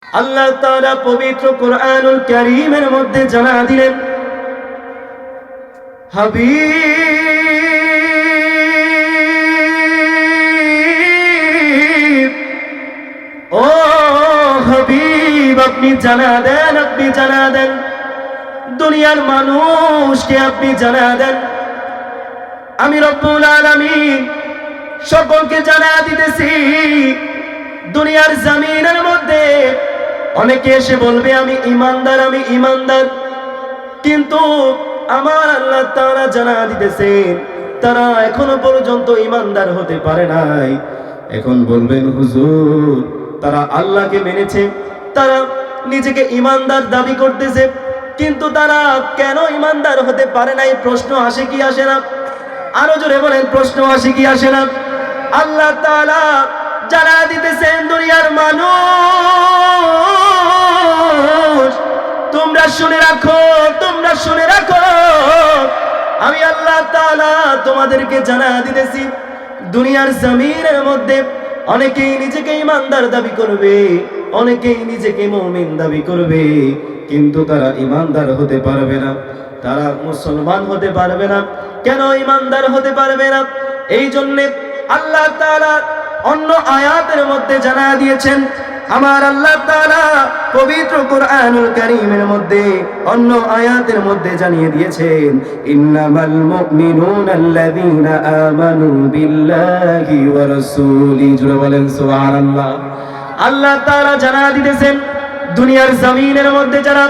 আল্লাহ তাআলা পবিত্র কোরআনুল কারীমের মধ্যে জানা দিলেন, হাবিব, ও হাবিব, আপনি জানা দেন দুনিয়ার মানুষকে আপনি জানা দেন, আমি রব্বুল আলামিন সকলকে জানা দিতেছি। দুনিয়ার জমিনের মধ্যে অনেকে এসে বলবে আমি ইমানদার, কিন্তু আমার আল্লাহ তাআলা জানা দিতেছেন তারা এখনো পর্যন্ত ইমানদার হতে পারে নাই। এখন বলবেন হুজুর, তারা আল্লাহকে মেনেছে, তারা নিজেকে ইমানদার দাবি করতেছে, কিন্তু তারা কেন ইমানদার হতে পারে নাই? প্রশ্ন আসে কি আসে না? আরো জোরে বলেন, প্রশ্ন আসে কি আসে না? আল্লাহ তাআলা জানা দিতেছেন, দুনিয়ার মানুষ তোমরা শুনে রাখো, আমি আল্লাহ তাআলা তোমাদেরকে জানা দিতেছি, দুনিয়ার জমিনের মধ্যে অনেকেই নিজেকে ইমানদার দাবি করবে, অনেকেই নিজেকে মুমিন দাবি করবে, কিন্তু তারা ইমানদার হতে পারবে না, তারা মুসলমান হতে পারবে না। কেন ইমানদার হতে পারবে না? এই জন্যে আল্লাহ তাআলা অন্য আয়াতের মধ্যে জানা দিয়েছেন। আমার আল্লাহ তাআলা পবিত্র কোরআনুল কারীমের মধ্যে অন্য আয়াতের মধ্যে জানিয়ে দিয়েছেন, ইন্নামাল মুমিনুনা আল্লাযীনা আমানু বিল্লাহি ওয়া রাসূলিহি। জোরে বলেন সুবহানাল্লাহ। আল্লাহ তাআলা জানা দিতেছেন, দুনিয়ার জমিনের মধ্যে যারা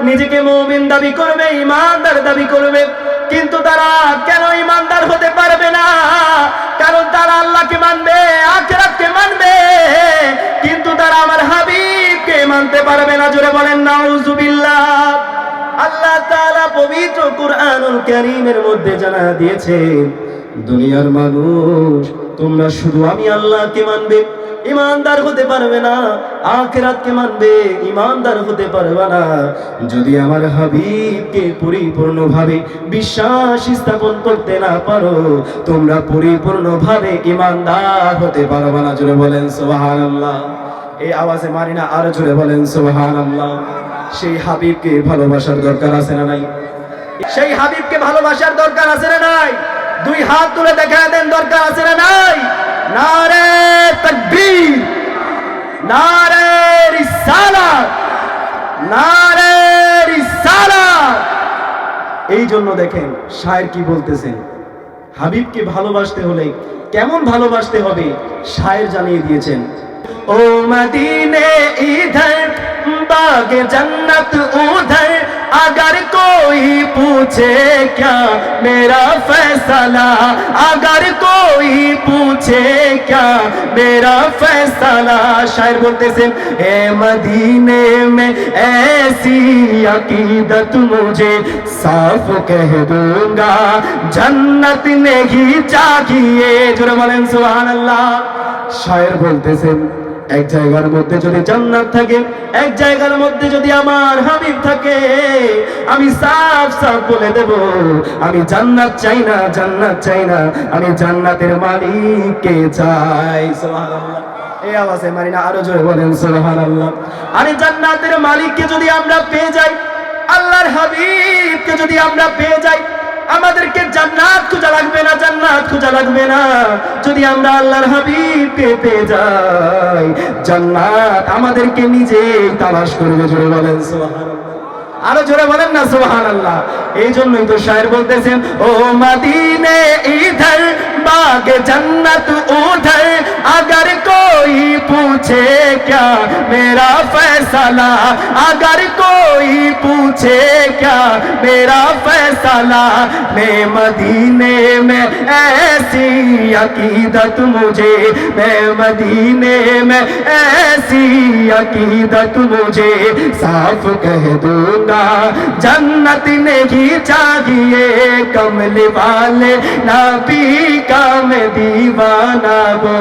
নিজেকে মুমিন দাবি করবে, ইমানদার দাবি করবে, কিন্তু তারা কেন ইমানদার হতে পারবে না? কারণ তারা আল্লাহকে মানবে, আখিরাতকে মানবে, কিন্তু তারা আমার হাবিবকে মানতে পারবে না। জোরে বলেন নাউযুবিল্লাহ। আল্লাহ তাআলা পবিত্র কুরআনুল কারীমের মধ্যে জানা দিয়েছেন, দুনিয়ার মানুষ তোমরা শুধু আমি আল্লাহকে মানবে, ইমানদার হতে পারবে না, আখিরাতকে মানবে, ইমানদার হতে পারবে না। যদি আমার হাবিবকে পরিপূর্ণভাবে বিশ্বাস স্থাপন করতে না পারো, তোমরা পরিপূর্ণভাবে ইমানদার হতে পারবে না। জোরে বলেন সুবহানাল্লাহ। এই আওয়াজে মানি না, আরো জোরে বলেন সুবহানাল্লাহ। সেই হাবিবকে ভালোবাসার দরকার আছে না নাই? সেই হাবিবকে ভালোবাসার দরকার আছে না নাই? দুই হাত তুলে দেখা দেন, দরকার আছে না নাই? নারে তাকবীর, নারে রিসালাত, নারে রিসালাত। এই জন্য দেখেন শায়ের কি বলতেছেন, হাবিবকে ভালোবাসতে হলে কেমন ভালোবাসতে হবে শায়ের জানিয়ে দিয়েছেন। ও মদিনে ইধর बागे जन्नत उधर, अगर कोई पूछे क्या मेरा फैसला, अगर कोई पूछे क्या मेरा फैसला। शायर बोलते से ए मदीने में ऐसी अकीदत मुझे साफ कह दूंगा, जन्नत नहीं चाहिए। जोरे बोलें सुभान अल्लाह। शायर बोलते से এক জায়গার মধ্যে যদি জান্নাত থাকে, এক জায়গার মধ্যে যদি আমার হাবিব থাকে, আমি সাফ বলে দেব, আমি জান্নাত চাই না, আমি জান্নাতের মালিককে চাই। সুবহানাল্লাহ। এই আওয়াজে মানি না, আরো জোরে বলেন সুবহানাল্লাহ। আরে জান্নাতের মালিককে যদি আমরা পেয়ে যাই, আল্লাহর হাবিবকে যদি আমরা পেয়ে যাই, আমাদেরকে জান্নাত খোঁজা লাগবে না, যদি আমরা আল্লাহর হাবিবকে পেয়ে যাই, জান্নাত আমাদেরকে নিজেই তালাশ করবে। জোরে বলেন সুবহানাল্লাহ, আরো জোরে বলেন না সুবহানাল্লাহ। এই জন্যই তো শায়ের বলতেছেন, ও মদিনে ইধর বাগে जन्नत उधर, अगर कोई पूछे क्या मेरा फैसला, अगर कोई पूछे क्या मेरा फैसला, मैं मदीने में ऐसी अकीदत मुझे, मैं मदीने में ऐसी अकीदत मुझे साफ कह दूंगा, जन्नत नहीं चाहिए, कमले वाले नबी का मैं दीवाना हो,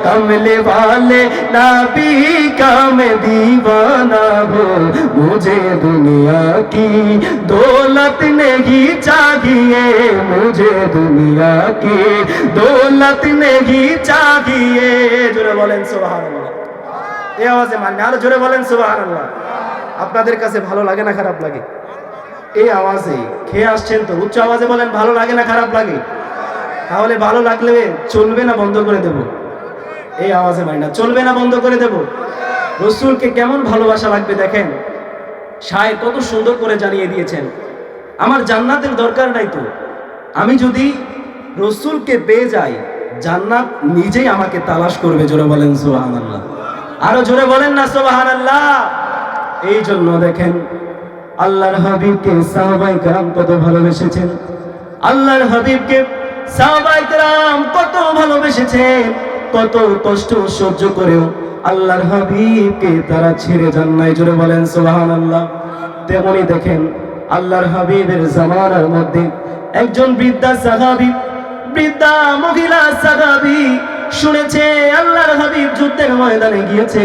कमले वाले नबी का मैं दीवाना हो, मुझे दुनिया की दौलत नहीं चाहिए, मुझे दुनिया की दौलत नहीं चाहिए। जोरे बोलें सुभान अल्लाह। এই আওয়াজে মানে আরো জোরে বলেন সুবহানাল্লাহ। আপনাদের কাছে ভালো লাগে না খারাপ লাগে? এই আওয়াজে খেয়ে আসছেন তো, উচ্চ আওয়াজে বলেন ভালো লাগে না খারাপ লাগে? তাহলে ভালো লাগলে চলবে না বন্ধ করে দেব? এই আওয়াজে মানে না, চলবে না বন্ধ করে দেব? রসুলকে কেমন ভালোবাসা লাগবে দেখেন, শায়ের কত সুন্দর করে জানিয়ে দিয়েছেন। আমার জান্নাতের দরকার নাই তো, আমি যদি রসুলকে পেয়ে যাই জান্নাত নিজেই আমাকে তালাশ করবে। জোরে বলেন সুবহানাল্লাহ, আরো জোরে বলেন না সুবহানাল্লাহ। এই জন্য দেখেন আল্লাহর হাবিবকে সাহাবায়ে কেরাম কত ভালোবেসেছেন, আল্লাহর হাবিবকে সাহাবায়ে কেরাম কত ভালোবেসেছেন, কত কষ্ট সহ্য করেও আল্লাহর হাবিবকে তারা ছেড়ে যান নাই। জোরে বলেন সুবহানাল্লাহ। তেমনি দেখেন আল্লাহর হাবিবের জামানার মধ্যে একজন বৃদ্ধা সাহাবী, বৃদ্ধা মহিলা সাহাবী শুনেছে আল্লাহর হাবিব যুদ্ধের ময়দানে গিয়েছে,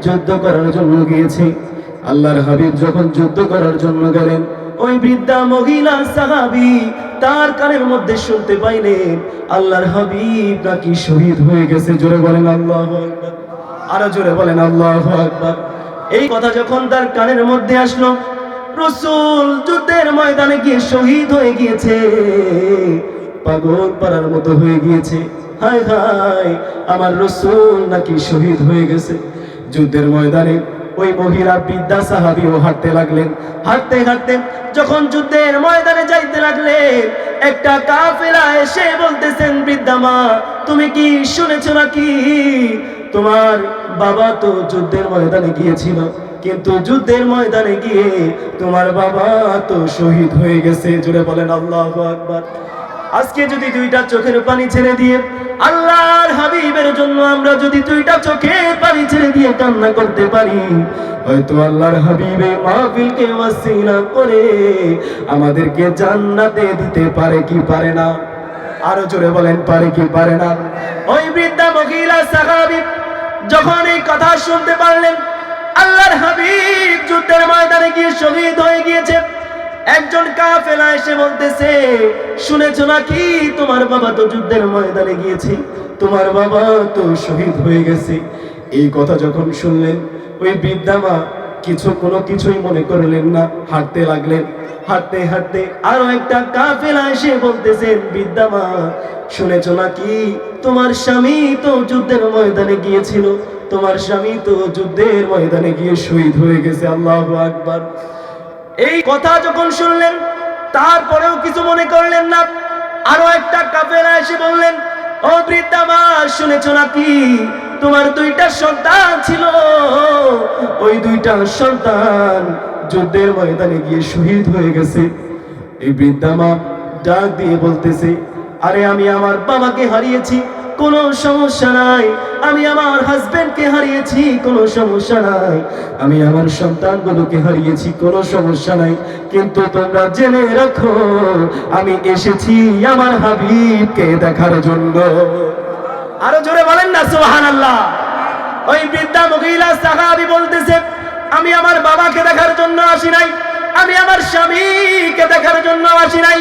যুদ্ধ করার জন্য গিয়েছে। আল্লাহর হাবিব যখন যুদ্ধ করার জন্য গেলেন, ওই বৃদ্ধা মহিলা সাহাবী তার কানের মধ্যে শুনতে পাইলেন আল্লাহর হাবিব নাকি শহীদ হয়ে গেছে। জোরে বলেন আল্লাহু আকবার, আরো জোরে বলেন আল্লাহু আকবার। এই কথা যখন তার কানের মধ্যে আসলো, রাসূল যুদ্ধের ময়দানে গিয়ে শহীদ হয়ে গিয়েছে, পাগল পারার মতো হয়ে গিয়েছে। হায় হায়, আমার রাসূল নাকি শহীদ হয়ে গেছে। যুদ্ধের ময়দানে ওই মহিলা বৃদ্ধা সাহাবীও হাঁটতে লাগলেন। হাঁটতে হাঁটতে যখন যুদ্ধের ময়দানে যাইতে লাগলেন, একটা কাফেলা এসে বলতেছেন, বৃদ্ধা মা তুমি কি শুনেছো নাকি তোমার বাবা তো যুদ্ধের ময়দানে গিয়েছিল, কিন্তু যুদ্ধের ময়দানে গিয়ে তোমার বাবা তো শহীদ হয়ে গেছে। জোরে বলেন আল্লাহু আকবার। আজকে যদি দুইটা চোখের পানি ছেড়ে দিয়ে আল্লাহর হাবিবের জন্য আমরা যদি দুইটা চোখের পানি ছেড়ে দিয়ে কান্না করতে পারি, হয়তো আল্লাহর হাবিবে মাহফিলকে ওয়াসিলা করে আমাদেরকে জান্নাতে দিতে পারে কি পারে না? আরো জোরে বলেন পারে কি পারে না? ওই বৃদ্ধা মহিলা সাহাবী যখন এই কথা শুনতে পারলেন আল্লাহর হাবিব যুদ্ধের ময়দানে গিয়ে শহীদ হয়ে গিয়েছে, একজন কাফেলা এসে বলতেছে, শুনেছো নাকি তোমার বাবা তো যুদ্ধের ময়দানে গিয়েছে, তোমার বাবা তো শহীদ হয়ে গেছে। এই কথা যখন শুনলেন ওই বৃদ্ধা মা কোনো কিছুই মনে করলেন না, হাঁটতে লাগলেন। হাঁটতে হাঁটতে আরো একটা কাফেলা এসে বলতেছেন, বৃদ্ধা মা শুনেছো নাকি তোমার স্বামী তো যুদ্ধের ময়দানে গিয়েছিল, তোমার স্বামী তো যুদ্ধের ময়দানে গিয়ে শহীদ হয়ে গেছে। আল্লাহু আকবার। এই কথা যখন শুনলেন তারপরেও কিছু মনে করলেন না। আরো একটা কাফেলা এসে বললেন, ও বৃদ্ধা মা শুনেছো নাকি তোমার দুইটা সন্তান ছিল, ওই দুইটা সন্তান যুদ্ধের ময়দানে গিয়ে শহীদ হয়ে গেছে। এই বৃদ্ধা মা ডাক দিয়ে বলতেছে, আরে আমি আমার বাবাকে হারিয়েছি, কোনো সমস্যা নাই, আমি আমার হাজবেন্ডকে হারিয়েছি, কোনো সমস্যা নাই, আমি আমার সন্তানগুলোকে হারিয়েছি, কোনো সমস্যা নাই, কিন্তু তোমরা জেনে রাখো আমি এসেছি আমার হাবিবকে দেখার জন্য। আরো জোরে বলেন না সুবহানাল্লাহ। ওই বৃদ্ধা মহিলা সাহাবী বলতেছে, আমি আমার বাবাকে দেখার জন্য আসি নাই, আমি আমার স্বামীকে দেখার জন্য আসি নাই,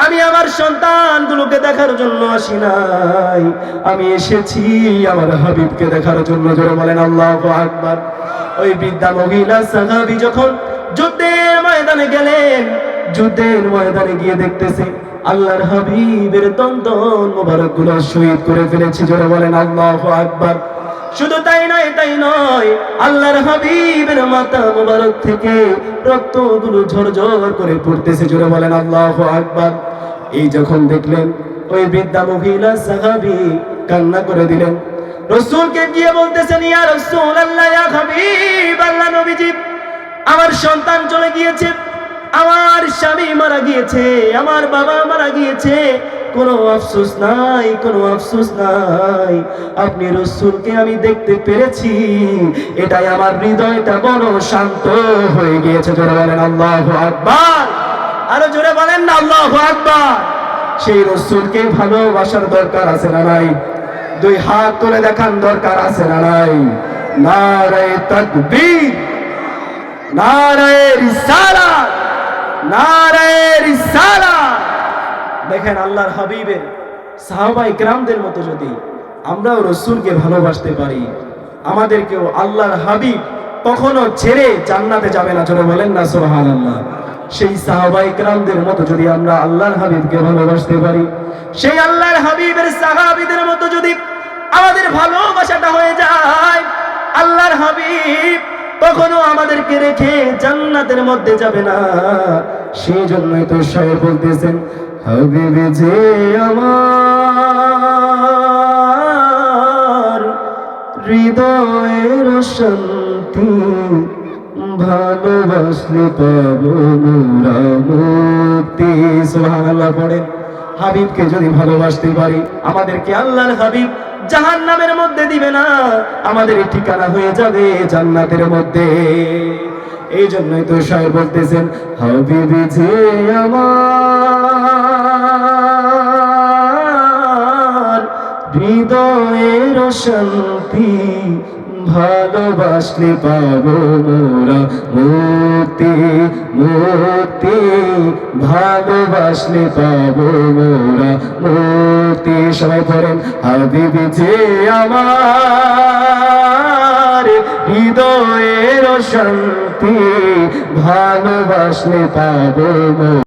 আমি আমার সন্তানগুলোকে দেখার জন্য আসি নাই, আমি এসেছি আমার হাবিবকে দেখার জন্য। জোরে বলেন আল্লাহু আকবার। ওই বৃদ্ধা মহিলা সাহাবী যখন যুদ্ধের ময়দানে গেলেন, যুদ্ধের ময়দানে গিয়ে দেখতেছে আল্লাহর হাবিবের দন্দন মোবারকগুলো শহীদ করে ফেলেছে। জোরে বলেন আল্লাহু আকবার। শুধু তাই নয়, আল্লাহর হাবিবের মাথা মোবারক থেকে রক্তগুলো ঝরঝর করে পড়তেছে। জোরে বলেন আল্লাহু আকবার। এই যখন দেখলেন ওই বৃদ্ধা মহিলা সাহাবী কান্না করে দিলেন, রাসূলকে গিয়ে বলতেছেন, ইয়া রাসূলুল্লাহ, ইয়া হাবিব আল্লাহ নবীজি, আমার সন্তান চলে গিয়েছে, আমার স্বামী মারা গিয়েছে, আমার বাবা মারা গিয়েছে, কোনো আফসোস নাই, কোনো আফসোস নাই, আপনি রাসূলকে আমি দেখতে পেরেছি, এটাই আমার হৃদয়টা বড় শান্ত হয়ে গিয়েছে। জোরে বলেন আল্লাহু আকবার। আরো জোরে বলেন না আল্লাহু আকবার। সেই রাসূলকে ভালোবাসার দরকার আছে না নাই? দুই হাত তুলে দেখান দরকার আছে না নাই? নারে তাকবীর, নারে রিসালাত, নারে রিসালাত। দেখেন আল্লাহর হাবিবের সাহাবায়ে কেরামদের মতো যদি আমরাও রাসূলকে ভালোবাসতে পারি, আমাদেরকেও আল্লাহর হাবিব কখনো ছেড়ে জান্নাতে যাবে না, জোরে বলেন না সুবহানাল্লাহ। সেই সাহাবায়ে কেরামদের মতো যদি আমরা আল্লাহর হাবিবকে ভালোবাসতে পারি, সেই আল্লাহর হাবিবের সাহাবীদের মতো যদি আমাদের ভালোবাসাটা হয়ে যায়, আল্লাহর হাবিব কখনো আমাদেরকে রেখে জান্নাতের মধ্যে যাবে না। সেই জন্যই তো শায়ের বলতেছেন, হাবিবে যে আমার হৃদয়ের শান্তি, ভালোবাসলে পাবো মোরা মুক্তি। সুবহানাল্লাহ পড়েন। হাবিবকে যদি ভালোবাসতে পারি, আমাদেরকে আল্লাহর হাবিব জাহান্নামের মধ্যে দিবে না, আমাদের ঠিকানা হয়ে যাবে জান্নাতের মধ্যে। এই জন্যই তো শায়ের বলতেছেন, হাবিবি যে আমার হৃদয়ের শান্তি, ভালোবাসলে পাবো মোরা মুক্তি, মুক্তি, ভালোবাসলে পাবো মোরা মুক্তি। সবাই পড়েন, হাবিবি যে আমার হৃদয়ের শান্তি, ভালোবাসলে পাবো।